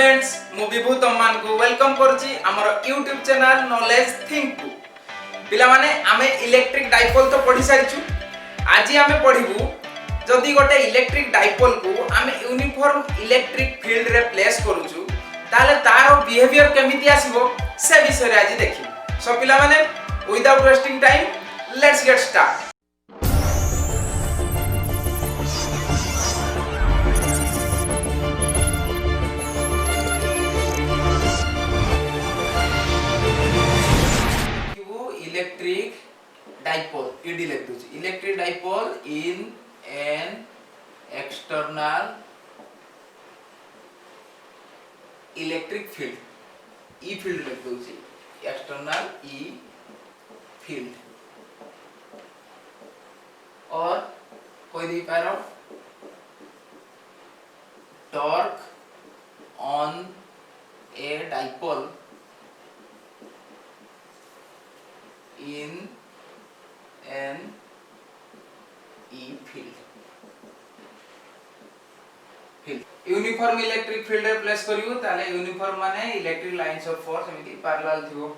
Friends मु विभू तम्मान को welcome करछि हमर YouTube channel knowledge think two. पिला माने आमे इलेक्ट्रिक डाइपोल तो पढी सारिछु। आज आमे पढिबू जदी गोटे इलेक्ट्रिक डाइपोल को आमे यूनिफॉर्म इलेक्ट्रिक फील्ड रे प्लेस करूछु ताले तारो बिहेवियर केमिति आसीबो से विषय रे आज देखि। सो पिला माने without wasting time let's get start. Electric dipole ED lectures. Electric dipole in an external electric field. E field lectures. External E field. और कोई दी पारो torque on a dipole in an E field. Uniform electric field रे place करियो ताले uniform माने electric lines of force एमिति parallel थिबो।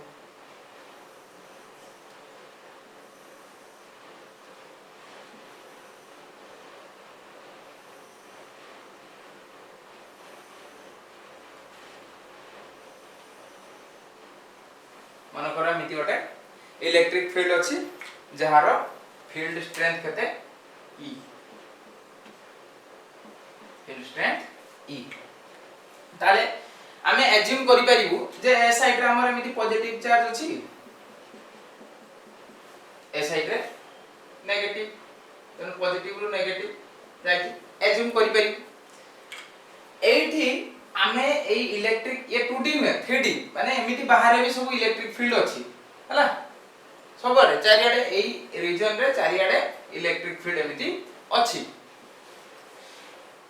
मन करा मिति गोटे इलेक्ट्रिक फील्ड अछि जहार फील्ड स्ट्रेंथ केते E, फील्ड स्ट्रेंथ E। ताले आमे एज्यूम करि परिबु जे ए साइड रे हमर एमिति पॉजिटिव चार्ज अछि, ए साइड रे नेगेटिव, तन पॉजिटिव रु नेगेटिव जाय एज्यूम करि परिबु। एठी आमे ए इलेक्ट्रिक ये 2D में 3D माने एमिति बाहर भी सब इलेक्ट्रिक फील्ड अछि हला सबरे चारियाडे एई रीजन रे चारियाडे इलेक्ट्रिक फील्ड एमिति अछि।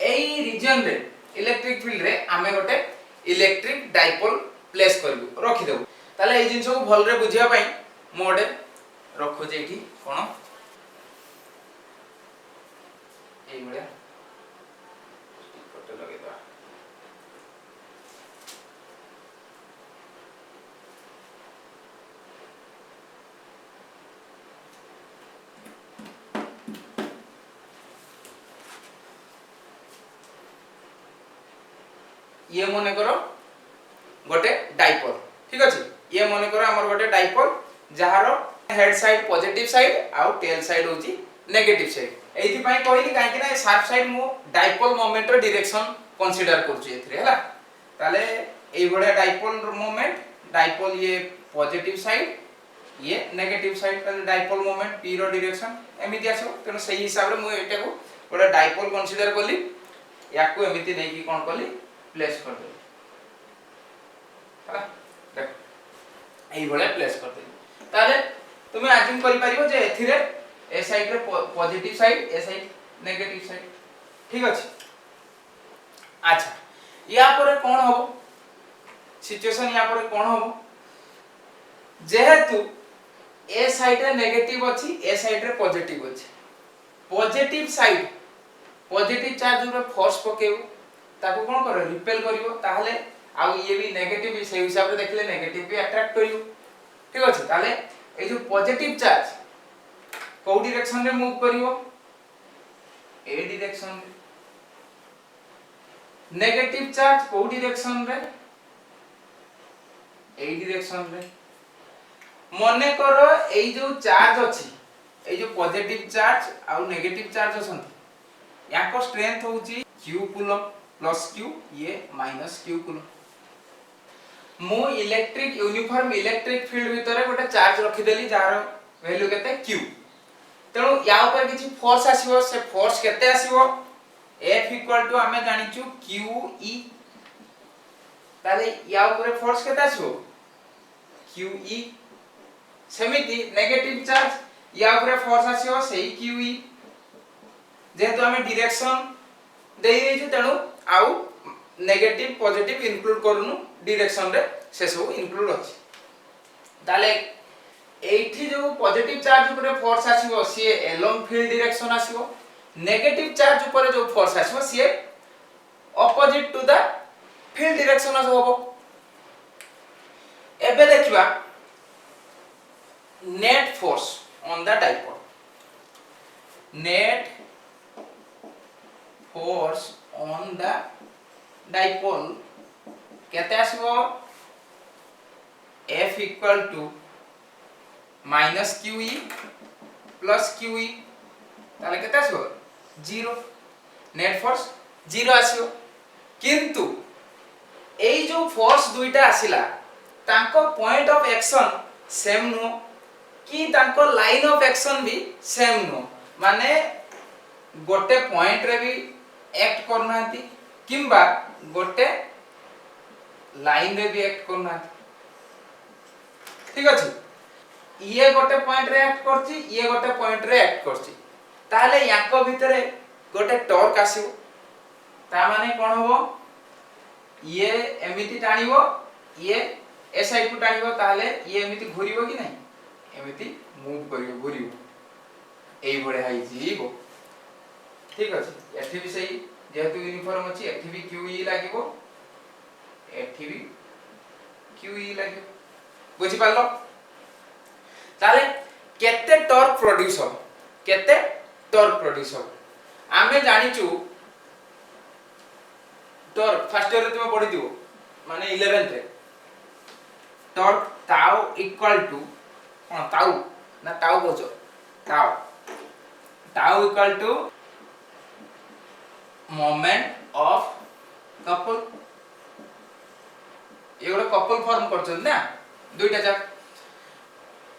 एई रीजन रे इलेक्ट्रिक फील्ड रे आमे गोटे इलेक्ट्रिक डाइपोल प्लेस करबु रखि देबु। ताले एई जिंस को भल रे बुझिया पई मोडे रखो जे एठी कोन एई बळिया स्टिकर लगे दवा। ये मने करो गोटे डाइपोल ठीक अछि। ये मने करो हमर गोटे डाइपोल जहार हेड साइड पॉजिटिव साइड आउ टेल साइड होची नेगेटिव साइड। एथि पई कहली काहे कि ना शार्प साइड मो डाइपोल मोमेंट रो डायरेक्शन कंसीडर करछु एथरे हला। ताले एई बडा डाइपोल मोमेंट डाइपोल ये पॉजिटिव साइड ये नेगेटिव साइड ताले डाइपोल मोमेंट p रो डायरेक्शन एमिति आसो। तनो सही हिसाब रे मो एटा को बडा डाइपोल कंसीडर करली याकू एमिति नै कि कोन करली प्लेस कर दे हला। देख एई भले प्लेस कर दे ताले तुमे अज्यूम करि परिबो जे एथिरे ए साइड रे पॉजिटिव साइड ए साइड नेगेटिव साइड ठीक अछि। अच्छा या परे कोन होबो सिचुएशन या परे कोन होबो जेहेतु ए साइड रे नेगेटिव अछि ए साइड रे पॉजिटिव अछि। पॉजिटिव साइड पॉजिटिव चार्ज रे फोर्स पकेउ ताको कोन करे रिपेल करिवो ताहले आउ ये भी नेगेटिव भी सेही हिसाब रे देखले नेगेटिव भी अट्रैक्ट करिवो ठीक अछि। ताले ए जो पॉजिटिव चार्ज को डायरेक्शन रे मूव करिवो ए डायरेक्शन रे, नेगेटिव चार्ज को डायरेक्शन रे ए डायरेक्शन रे। मने करो ए जो चार्ज अछि ए जो पॉजिटिव चार्ज आउ नेगेटिव चार्ज अछन याको स्ट्रेंथ होची q कूलम प्लस q ये माइनस q कूलम। मो इलेक्ट्रिक यूनिफॉर्म इलेक्ट्रिक फील्ड भीतर गोटे चार्ज रखि देली जार वैल्यू केते q। तेनु या ऊपर किछि फोर्स आसीबो से फोर्स केते आसीबो F इक्वल टू हमें जानिचु QE। ताले या ऊपर फोर्स केते आसीबो QE। सेमिति नेगेटिव चार्ज या ऊपर फोर्स आसीबो सेही QE। जेहेतु हमें डायरेक्शन देई देछु तेनु आउ नेगेटिव पॉजिटिव इंक्लूड करनु डायरेक्शन रे से सब इंक्लूड अछि। ताले एठी जो पॉजिटिव चार्ज ऊपर फोर्स आसीबो सी एलोंग फील्ड डायरेक्शन आसीबो नेगेटिव चार्ज ऊपर जो फोर्स आसीबो सी opposite to the field direction होबो। एबे देखिबा net force on the dipole. Net force on the dipole केते आसीबो F equal to minus QE plus QE ताले केते आसीबो 0। नेट फोर्स 0 आसीबो किंतु एई जो फोर्स दुईटा आसिला तांको पॉइंट ऑफ एक्शन सेम नो कि तांको लाइन ऑफ एक्शन भी सेम नो, माने गोटे पॉइंट रे भी एक्ट करनाती किंबा गोटे लाइन रे भी एक्ट करनाती। ठीक अछि, ये गोटे पॉइंट रे एक्ट करछि, ये गोटे पॉइंट रे एक्ट करछि, ताले याको भितरे गोटे टॉर्क आसीबो। ता माने कोन होबो ये एमिति टाणिबो, ये ए साइड को टाणिबो, ताले ये एमिति घुरिबो कि नहीं, एमिति मूव करियो घुरिबो एई बडे हाई जीबो। ठीक अछि, एठी भी सही जेहेतु यूनिफॉर्म अछि एठी भी QE लागिबो, एठी भी QE लागिबो। बुझि पालो? ताले केते टॉर्क प्रोड्यूस हो, केते टॉर्क प्रोड्यूस हो आमे जानिचु। टॉर्क फर्स्ट ईयर रे तुमे पढि दियो माने 11th रे टॉर्क टाउ इक्वल टू कोन टाउ ना टाउ बोचो tau tau equal to moment of couple. ये गोटे कपल फॉर्म करछन ना दुईटा जाक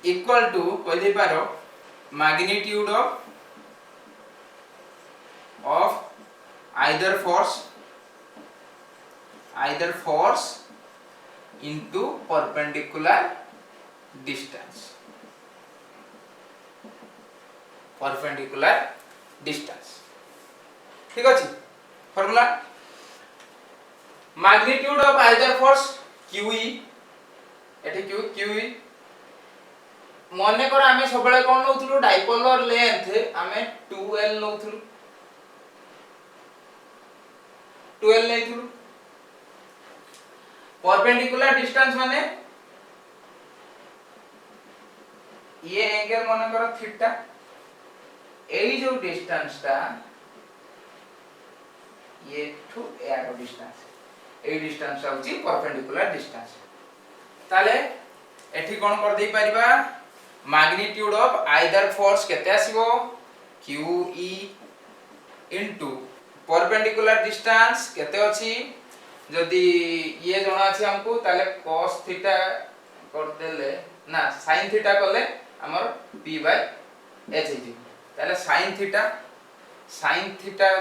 इक्वल टू कहि दे पारो magnitude of either force into perpendicular distance। ठीक अछि formula magnitude of either force QE एठी QE मने कर आमे सबले कोन नउथुलु डाइपोलर लेंथ आमे 2L नउथुलु 2L लेथुलु। परपेंडिकुलर डिस्टेंस माने ये एंगल माने कर थीटा, एई जो डिस्टेंस ता ये टू एरो डिस्टेंस, एई डिस्टेंस होची परपेंडिकुलर डिस्टेंस। ताले एठी कोन कर दे परिबा मैग्नीट्यूड ऑफ आइदर फोर्स केते आसीबो QE इनटू परपेंडिकुलर डिस्टेंस केते अछि, जदि ये जणा अछि हमको ताले cos थीटा कर देले ना sin थीटा करले हमर p/h हे ताले sin थीटा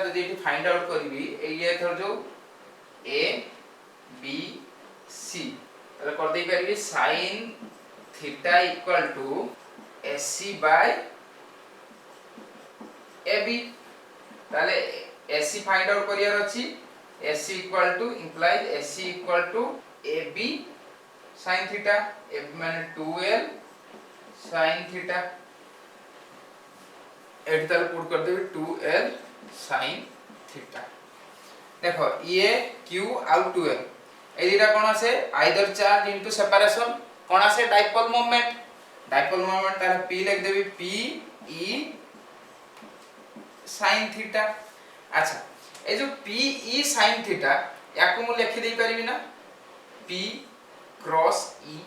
जदि एठी फाइंड आउट करबी ये थर जो a b c ताले कर दे परबी sin theta equal to ac/ab ताले ac फाइंड आउट करियर अछि, AC equal to implies AC equal to AB sin theta, AB माने 2L sin theta, एट ताले पुट कर देबे 2L sin theta। देखो ये Q आउट 2L ए दिटा कोन आसे either charge into separation कोन आसे डाइपोल मोमेंट तारे P लिख देबी P E sin theta। अच्छा ए जो PE sin थीटा याको मु लिखि दे परिबी ना P क्रॉस E,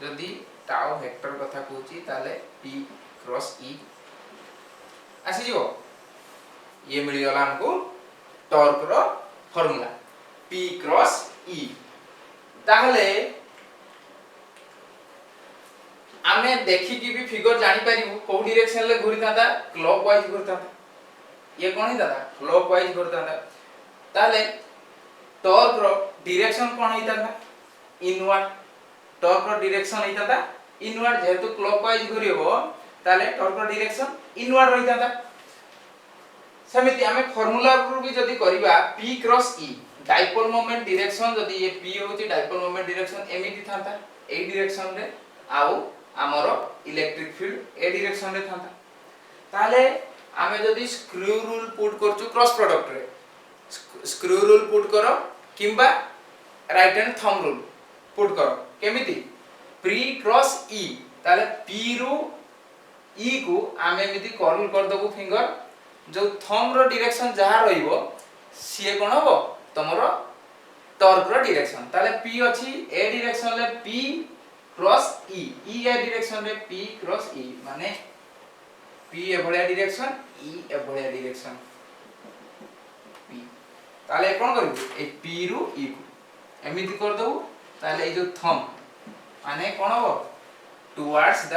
जदि टाउ वेक्टर कथा कहूची ताले P क्रॉस E आसी जो ये मिली गला हमको टॉर्क रो फार्मूला P क्रॉस E। ताहले आमे देखि कि भी फिगर जानि परिबु को डायरेक्शन ले घुरी थाता क्लॉकवाइज घुरी थाता, ये कोन ही दादा क्लॉकवाइज घुरता था। ताले टॉर्क रो डायरेक्शन कोन हिता था इनवर्ड, टॉर्क रो डायरेक्शन हिता था इनवर्ड, जेहेतु क्लॉकवाइज घुरिबो ताले टॉर्क रो डायरेक्शन इनवर्ड रहिता था। समिति आमे फार्मूला रु भी जदी करिबा P cross E dipole moment direction, जदी ये P होची डाइपोल मोमेंट डायरेक्शन एमिति थाता ए डायरेक्शन रे आउ हमरो इलेक्ट्रिक फील्ड ए डायरेक्शन रे थाता। ताले आमे जदी स्क्रू रूल पुट करछु क्रॉस प्रोडक्ट रे स्क्रू रूल पुट करो किंबा right hand thumb rule put करो केमिति पी क्रॉस ई ताले पी रु ई को आम एमती कर्ल कर दबु फिंगर जो थंब रो डायरेक्शन जहा रहिबो सी कोन हबो तमरो टॉर्क रो डायरेक्शन ताले पी अछि ए डायरेक्शन ले पी क्रॉस ई ए डायरेक्शन रे पी क्रॉस ई माने पी ए भलिया डायरेक्शन ई ए भलिया डायरेक्शन पी ताले कोन करबु ए पी रु ई को एमिति कर दबु ताले ए जो थंब माने कोन हबो टुवर्ड्स द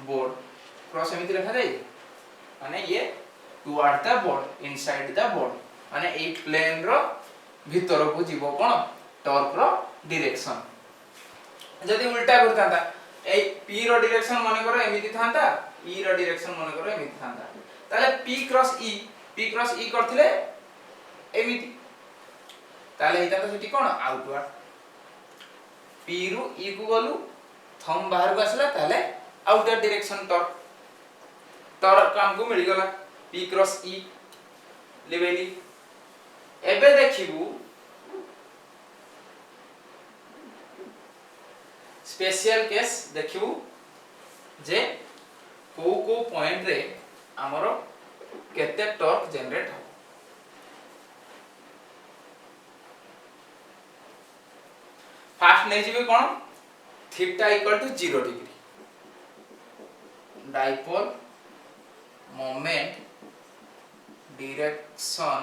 बोर्ड क्रॉस एमिति लिखा जाय माने ये toward the board inside the board माने ए प्लेन रो भीतर को जीवो कोन टॉर्क रो डायरेक्शन जदी उल्टा करतांता ए पी रो डायरेक्शन माने करो एमिति थांता ई रो डायरेक्शन माने करो एमिति थांता ताले पी क्रॉस ई करथिले एमिति ताले एटा तो सेठी कोन आउटवर्ड पी रु ई को गलु थंब बाहर को आसला ताले आउटर डायरेक्शन टॉर्क काम को मिल गला पी क्रॉस ई लेवेली एबे देखिबू स्पेशल केस देखिबू जे को पॉइंट रे हमरो केते टॉर्क जनरेट हो फास्ट नै जिबे कोन theta equal to 0 degree dipole moment direction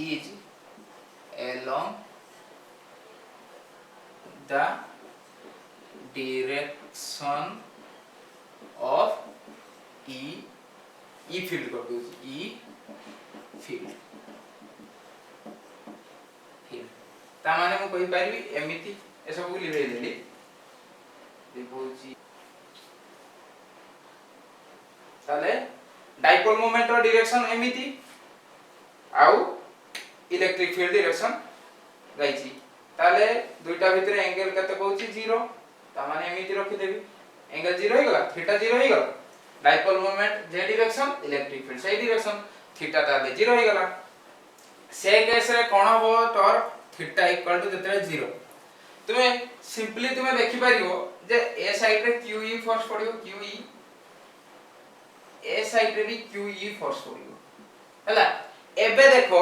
is along the direction of E field कर दो E field ता माने मु कहि पारिबी एमिति ए सब को लिखै देली देखौची ताले डाइपोल मोमेंट रो डायरेक्शन एमिति आउ इलेक्ट्रिक फील्ड डायरेक्शन गाइची ताले दुईटा भितरे एंगल कते कहूची 0 ता माने एमिति रखि देबी एंगल 0 हो गला थीटा 0 हो गला डाइपोल मोमेंट जे डायरेक्शन इलेक्ट्रिक फील्ड सही डायरेक्शन थीटा ताले 0 हो गला से केस रे कोन हो टॉर्क थीटा इक्वल टू जतरे 0 तुमे सिंपली तुमे देखि पारिबो जे ए साइड रे QE फोर्स पडियो QE ए साइड रे भी QE फोर्स पडियो हला एबे देखो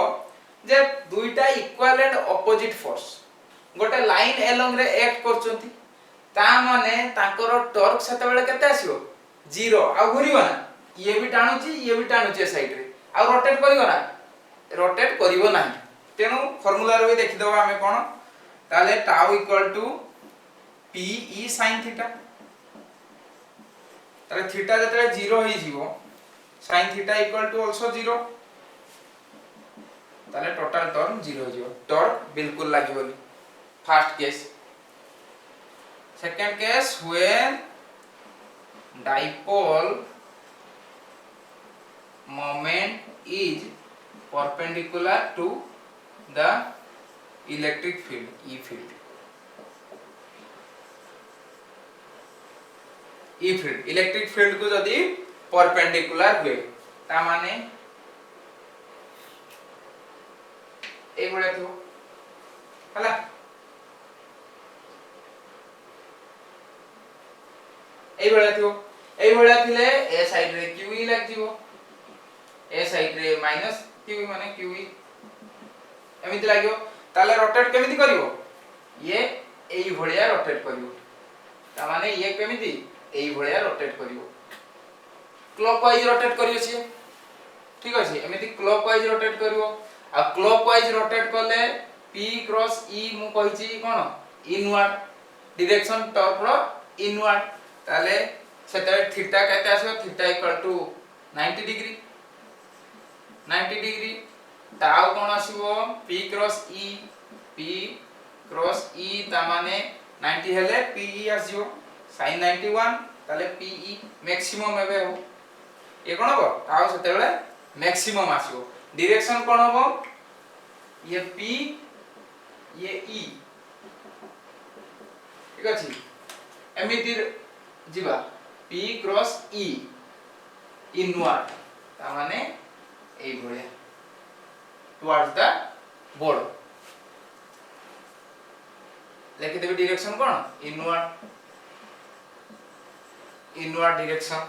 जे दुईटा इक्वल एंड ऑपोजिट फोर्स गोटे लाइन एलोंग रे एक्ट करचंती ता माने ताकर टॉर्क सेते बेले केते आसीबो 0 आ घुरिबो ना ये भी टाणुची ए साइड रे आ रोटेट करिवो ना रोटेट करिवो नाही तेनु फार्मूला रे देखि दबा हमें कोन ताले tau equal to PE sin theta ताले थीटा जतरे 0 होई जीवो sin theta equal to also 0 ताले टोटल टॉर्क 0 हो जीवो टॉर्क बिल्कुल लागिबोनी first case second case when dipole moment is perpendicular to the electric field E field electric field को जदी परपेंडिकुलर हुए ता माने ए भले थो हला ए भले थिले ए साइड रे QE लाग जीवो ए साइड रे माइनस QE माने QE एमिति लागियो ताले रोटेट केमिति करिवो ये एई भलिया रोटेट करिवो ता माने ये केमिति एई भलिया रोटेट करिवो क्लॉकवाइज रोटेट करियो छी ठीक अछि एमिति क्लॉकवाइज रोटेट करिवो आ क्लॉकवाइज रोटेट करले P क्रॉस E मु कहि छी कोन इनवर्ड डायरेक्शन टॉर्क रो इनवर्ड ताले सेते थीटा केते आसो theta equal to 90 degree tau कोन आसीबो P क्रॉस E ता माने 90 हेले PE आसीबो sin 91 ताले PE मैक्सिमम एबे हो ये कोन हो ताउ सेते बेले मैक्सिमम आसीबो डायरेक्शन कोन हो ये P ये E ठीक अछि एमिति जीवा P क्रॉस E इनवर्ड ता माने एई भलिया टुवर्ड्स द बोर्ड लिखि देबे direction cone inward direction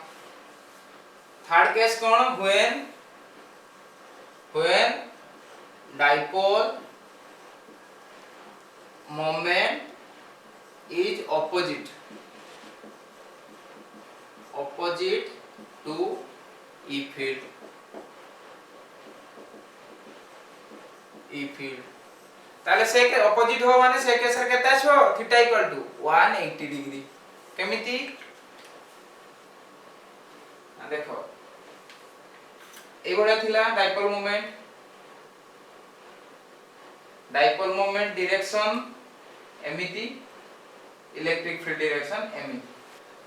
third case cone when dipole moment is opposite to E field ताले से के ऑपोजिट हो माने से केस रे केता छो थीटा इक्वल टू 180 डिग्री केमिति देखो ए बडा थिला डाइपोल मोमेंट डायरेक्शन एमिति इलेक्ट्रिक फील्ड डायरेक्शन एमिति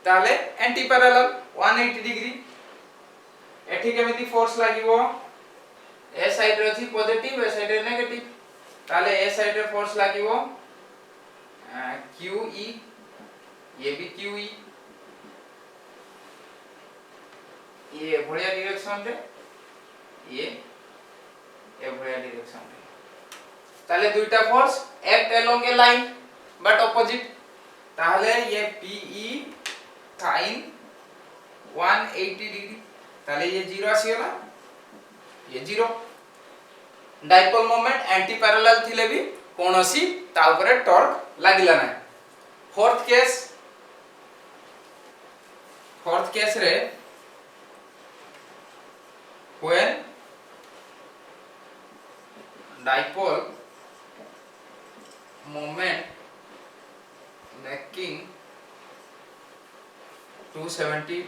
ताले एंटी पैरेलल 180 डिग्री एठी केमिति फोर्स लागिवो ए साइड रे अछि पॉजिटिव ए साइड रे नेगेटिव ताले ए साइड रे फोर्स लागिवो QE ये भी QE ये बढ़िया डायरेक्शन रे ये बढ़िया डायरेक्शन रे ताले दुईटा force act along A line but opposite ताले ये PE sin 180 डिग्री ताले ये 0 आसीगला ये 0 डाइपोल मोमेंट एंटी पैरेलल थिले भी कोनोसी ता ऊपर टॉर्क लागिला ना फोर्थ केस रे when dipole moment making 270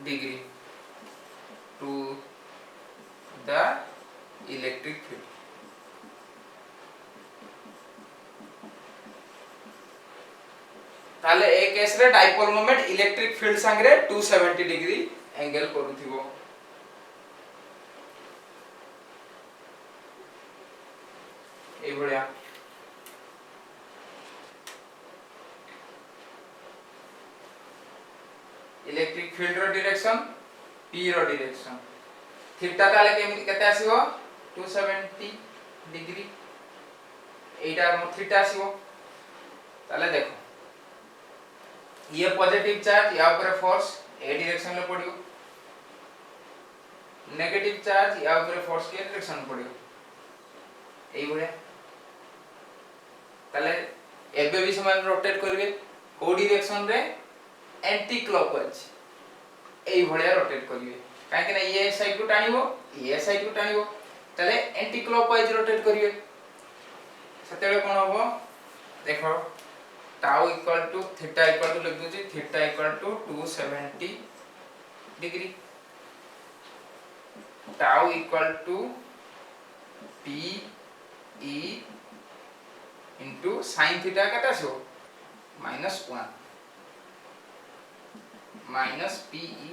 degree to the electric field ताले ए केस रे डाइपोल मोमेंट इलेक्ट्रिक फील्ड संगे 270 डिग्री एंगल करूथिबो ए बढ़िया इलेक्ट्रिक फील्ड रो डायरेक्शन P रो डायरेक्शन थीटा ताले केते आसीबो 270 डिग्री एटा मो थीटा आसीबो ताले देखो ये पॉजिटिव चार्ज या ऊपर फोर्स ए डायरेक्शन में पड़ियो नेगेटिव चार्ज या ऊपर फोर्स के डायरेक्शन में पड़ियो एई बढिया ताले एबे भी समान रोटेट करबे को डायरेक्शन रे एंटी क्लॉकवाइज एई बढिया रोटेट करिवे काहे कि ना ये साइड को टाणीबो ये साइड को टाणीबो ताले एंटी क्लॉकवाइज रोटेट करिवे सेतेले कोन होबो देखो tau equal to theta equal to लिख दूची theta equal to 270 degree tau equal to P E into sin theta केटा छो -1 माइनस PE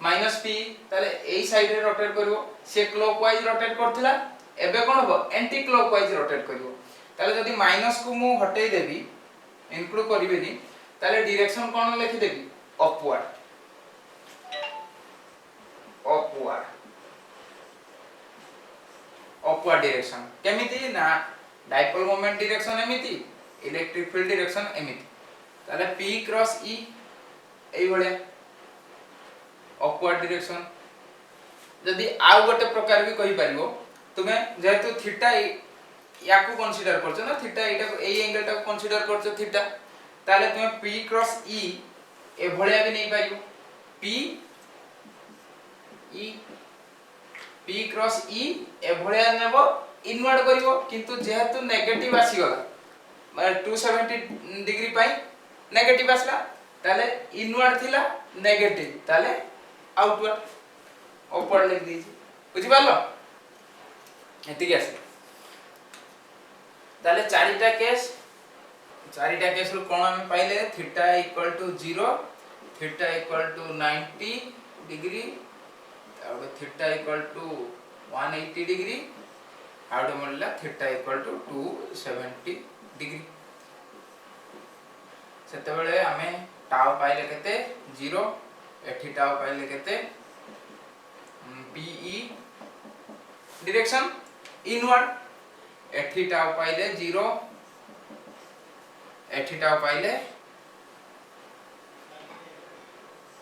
माइनस P ताले एई साइड रे रोटेट करिवो से क्लॉकवाइज रोटेट करथिला एबे कोन हो एंटी क्लॉकवाइज रोटेट करिवो ताले जदी माइनस को मु हटेई देबी इंक्लूड करिवेनी ताले डायरेक्शन कोन लिखि देबी अपवर्ड डायरेक्शन केमिति ना डाइपोल मोमेंट डायरेक्शन एमिति इलेक्ट्रिक फील्ड डायरेक्शन एमिति ताले P क्रॉस E एई बळे अपवर्ड डायरेक्शन जदी आ गोटे प्रकार भी कहि परिबो तुमे जेहेतु थीटा याकू कंसीडर करछो ना थीटा एटा को एई एंगल टा को कंसीडर करछो थीटा ताले तुमे P क्रॉस E ए भळिया भी नै पाइबो P क्रॉस E ए भळिया नेबो इनवर्ड करिवो किंतु जेहेतु नेगेटिव आसी गला माने 270 डिग्री पाई नेगेटिव आसला ताले इनवर्ड थिला नेगेटिव ताले आउटवर्ड अपवर्ड लिख दीजी बुझि पालो एति के आसे ताले चारिटा केस रो कोन हम पाइले theta equal to 0 theta equal to 90 degree और थीटा इक्वल टू 180 डिग्री आउट मिलला थीटा इक्वल टू 270 डिग्री सेते बेले हमें टाउ पाइले केते 0 एठी टाउ पाइले केते PE डायरेक्शन इनवर्ड एठी टाउ पाइले 0 एठी टाउ पाइले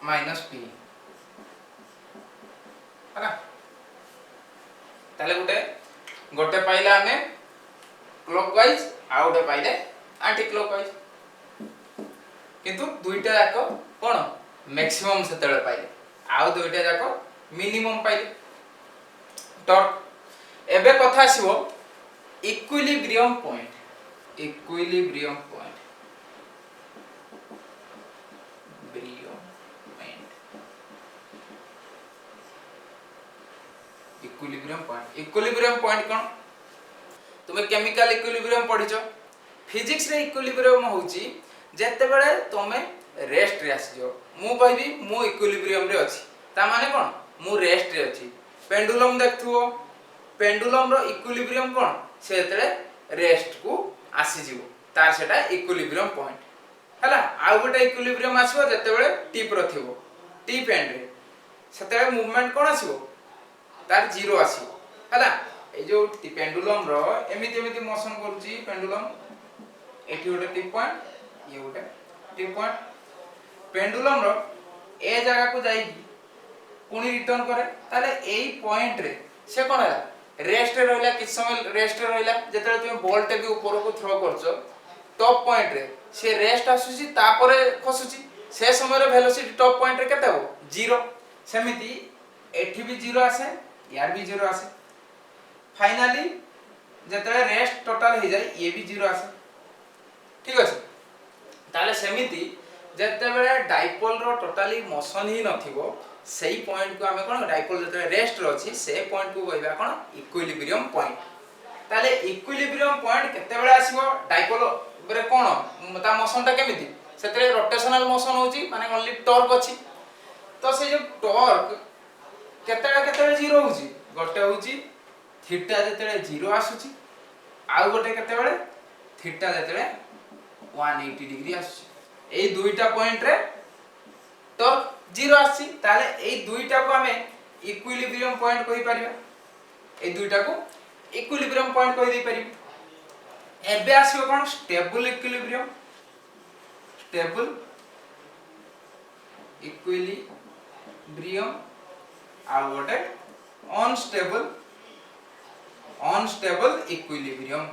-p है ताले गोटे पाइले हमें क्लॉकवाइज आ गोटे पाइले एंटी क्लॉकवाइज किंतु दुईटा जाक कोन मैक्सिमम सेतेले पाइले आ दुईटा जाक मिनिमम पाइले टॉर्क एबे कथा आसीबो equilibrium point equilibrium point equilibrium point कोन तुमे केमिकल इक्विलिब्रियम पढिचो फिजिक्स रे इक्विलिब्रियम होउची जेते बेले तुमे रेस्ट रे आसी जो मु कहबी मु इक्विलिब्रियम रे अछि ता माने कोन मु रेस्ट रे अछि पेंडुलम देखथुओ पेंडुलम रो इक्विलिब्रियम कोन सेतले रेस्ट को आसी जीवो तार सेटा इक्विलिब्रियम पॉइंट हला आ गोटे इक्विलिब्रियम आसीबो जेते बेले टिप रो थिबो टिप एंड रे सेते मूवमेंट कोन आसीबो तार जीरो आसीबो हला ए जो पेंडुलम रो एमिति मोशन करूची पेंडुलम एठी गोटे टिप पॉइंट ये गोटे टिप पॉइंट पेंडुलम रो ए जगह को जाई पुनी रिटर्न करे ताले एई पॉइंट रे से कोन हला रेस्ट रे रहला किछ समय रेस्ट रे रहला जेतले तुम बॉल टे भी ऊपर को थ्रो करछो टॉप पॉइंट रे से रेस्ट आसुची तापरे खसुची से समय रे वेलोसिटी टॉप पॉइंट रे केते हो 0 सेमिति एठी भी 0 आसे यार भी 0 आसे फाइनली जेतले रेस्ट टोटल हो जाए ये भी 0 आसे ठीक अछि ताले सेमिति जेते बेले डाइपोल रो टोटली मोशन ही नथिबो सेही पॉइंट को हमें कोन डाइपोल जेते रेस्ट रो अछि से पॉइंट को कहबा कोन इक्विलिब्रियम पॉइंट ताले इक्विलिब्रियम पॉइंट केते बेले आसीबो डाइपोल रे कोन ता मोशन ता केमिति सेते रोटेशनल मोशन होची माने ओनली टॉर्क अछि तो से जो टॉर्क केते 0 होची गोटे होची थीटा जेते 0 आसुची आ गोटे केते बेले थीटा जेते 180 डिग्री आसुची ए दुईटा पॉइंट रे टॉर्क 0 आसी ताले ए दुईटा को हमें इक्विलिब्रियम पॉइंट कहि परिबा ए दुईटा को इक्विलिब्रियम पॉइंट कहि दे परिबा एबे आसीबो कोन स्टेबल इक्विलिब्रियम आ गोटे अनस्टेबल इक्विलिब्रियम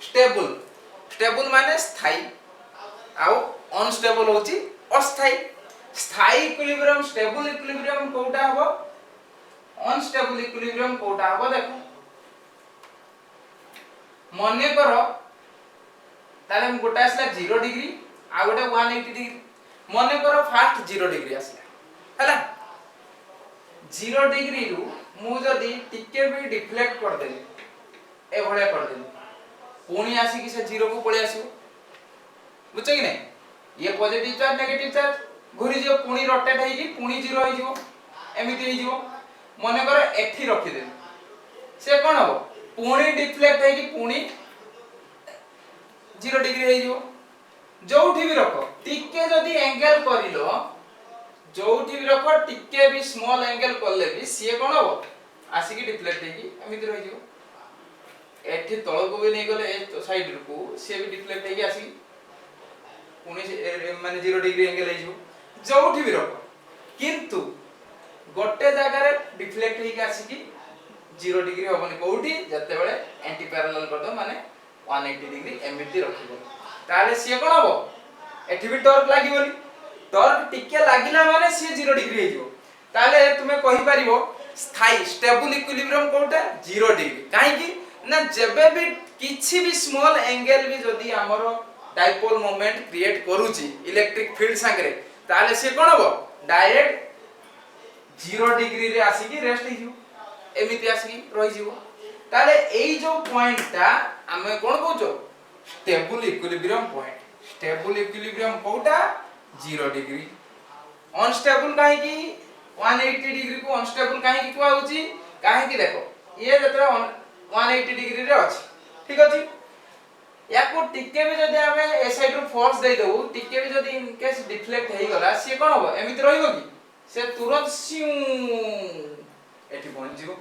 स्टेबल माने स्थायी आउ अनस्टेबल होची अस्थायी स्थायी इक्विलिब्रियम स्टेबल इक्विलिब्रियम कोटा हबो अनस्टेबल इक्विलिब्रियम कोटा हबो देखो मने करो ताले हम गोटा आसला 0 डिग्री आ गोटे 180 डिग्री मने करो फास्ट 0 डिग्री आसला हला 0 डिग्री रु मु जदी टिके भी डिफ्लेक्ट कर देली ए भले कर देली पुणी आसी कि से 0 को पळे आसीबो बुझछ कि नहीं ये पॉजिटिव चार्ज नेगेटिव चार्ज घुरी जो पुणी रोटेट हेई कि पुणी 0 हेई जिवो एमिति हेई जिवो मने करो एठी रखि दे से कोन हो पुणी डिफ्लेक्ट हेई कि पुणी 0 डिग्री हेई जिवो जोठी भी रखो टिके जदी एंगल करिलो जोठी भी रखो टिके भी स्मॉल एंगल करले भी से कोन हो आसी कि डिफ्लेक्ट हेई कि एमिति रहि जिवो एठी तळ को भी नै गले ए साइड को से भी डिफ्लेक्ट हेई कि आसी पुणी माने 0 डिग्री एंगल हेई जिवो जोठी भी रखो किंतु गोटे जगह रे डिफ्लेक्ट हेई कि आसी कि 0 डिग्री होबनी कोठी जते बेले एंटी पैरेलल कर दो माने 180 डिग्री एमिति रखिबो ताले से कोन हो एठी भी टॉर्क लागिबोली टॉर्क टिके लागिला माने से 0 डिग्री हेई जिवो ताले तुमे कहि परिबो स्थायी स्टेबल इक्विलिब्रियम कोटा 0 डिग्री काहे कि ना जेबे भी किछि भी स्मॉल एंगल भी जदी हमरो डाइपोल मोमेंट क्रिएट करूची इलेक्ट्रिक फील्ड संगे ताले से कोन हो डायरेक्ट 0 डिग्री रे आसी कि रेस्ट हेई जिवो एमिति आसी रहि जिवो ताले एई जो पॉइंट ता हमें कोन कहउचो stable equilibrium point stable equilibrium कोटा 0 डिग्री अनस्टेबल काहे कि 180 डिग्री को अनस्टेबल काहे कि कोआ होची काहे कि देखो ये जतरा 180 डिग्री रे अछि ठीक अछि याको टिके भी जदी हमें ए साइड रो फोर्स दे दउ टिके भी जदी इन केस डिफ्लेक्ट हेई गला से कोन हो एमिति रहिबो कि से तुरंत सिउ एठी पहुंच जिवो।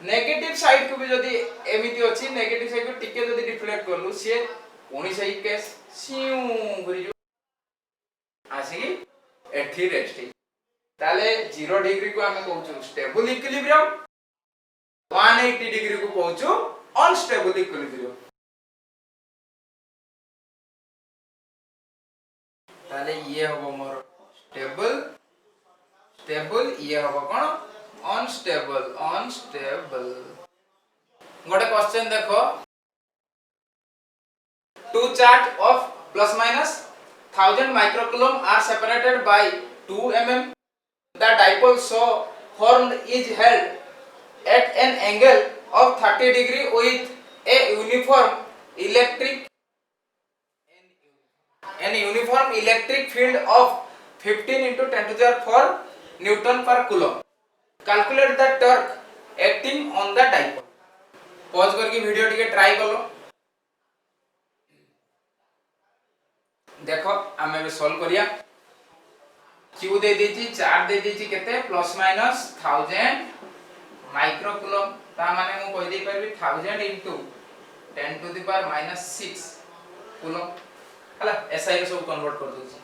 नेगेटिव साइड को भी जदी एमिति अछि नेगेटिव साइड को टिके जदी डिफ्लेक्ट करलु से पुणी सही केस सिउ घुरी जो आसी एठी रेस्ट ताले 0 डिग्री को हमें कहउछु स्टेबल इक्विलिब्रियम 180 डिग्री को कहउछु अनस्टेबल इक्विलिब्रियम। ताले ये होबो मोर स्टेबल स्टेबल ये होबो कोन अनस्टेबल। गोटे क्वेश्चन देखो two charge of plus minus 1000 microcoulomb are separated by 2 mm. The dipole so formed is held at an angle of 30 degree with a uniform electric field of 15 into 10 to the 4 Newton per coulomb. Calculate the torque acting on the dipole. Pause करके video टिके try कर लो। देखो आमे भी solve करिया। Q दे देची charge दे देची केते plus minus 1000 microcoulomb ता माने मु कहि दे परबी 1000 into 10 to the power -6 coulomb हला एसआई को सब कन्वर्ट कर दोची।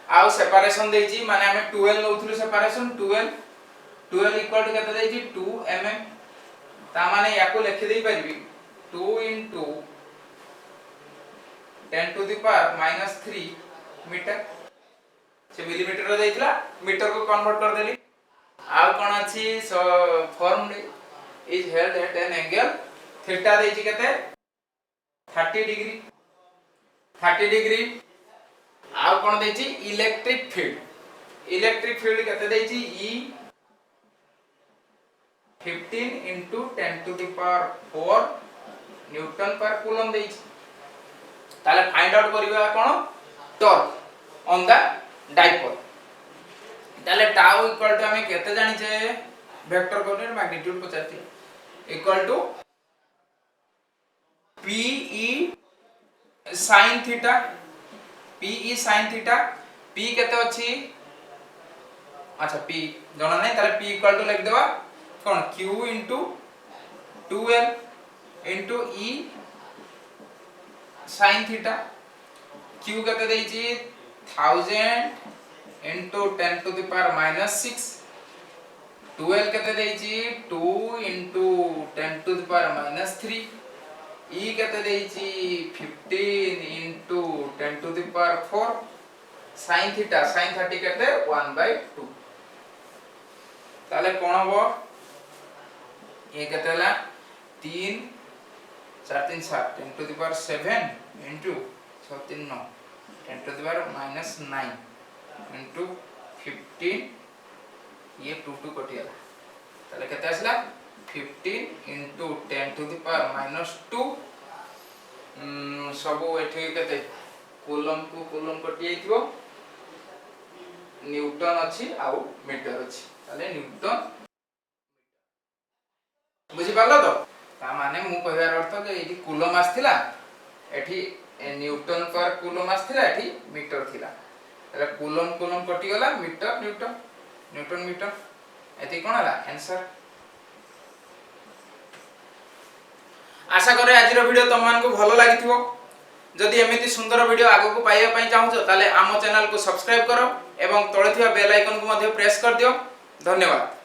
आउ सेपरेशन देची माने हमें 12 नउथुलु सेपरेशन 12 इक्वल टू केते देची 2 mm ता माने याको लिखि देई परबी 2 into 10 to the power -3 metre से मिलीमीटर रो देइतला मीटर को कन्वर्ट कर देली। आ कोन अछि form is held at an angle theta देइछि केते 30 डिग्री आ कोन देइछि इलेक्ट्रिक फील्ड केते देइछि E 15 into 10 to the power 4 newton per coulomb देइछि। ताले फाइंड आउट करिबा कोन टॉर्क ऑन द डाइपोल। ताले टाउ इक्वल टू हमें केते जानि छे वेक्टर कोऑर्डिनेट मैग्नीट्यूड पचाती equal to PE sin theta P केते अछि अच्छा P जणा नै ताले P इक्वल टू लिख देबा कोन Q into 2L into E sin theta. Q केते देइछि 1000 into 10 to the power -6 12 केते देइछि 2 into 10 to the power -3 E केते देइछि 15 into 10 to the power 4 sin 30 केते 1/2 ताले कोन हो ये केते हला 3 4 3 7 10 to the power 7 into 6 3 9 10 to the power -9 into 15 ये 2 2 कटियाला ताले केते आसला 15 into 10 to the power -2 सब एठी केते कूलम को कूलम कटि आइथिबो न्यूटन अछि आउ मीटर अछि ताले न्यूटन बुझि पालो तो ता माने मु कहबार अर्थ जे एठी कूलम आस्थिला एठी न्यूटन पर कूलम आस्थिला एठी मीटर थिला ताले कूलम कटि गला मीटर न्यूटन मीटर एति कोन हला आंसर। आशा करे आज वीडियो तुम मान को भलो लागिथिबो। जदि एमिति सुंदर वीडियो आगो को पाइया पई चाहू ताले आम चैनल को सब्सक्राइब करो एवं तळे थिबा बेल आइकन को मध्ये प्रेस कर दियो। धन्यवाद।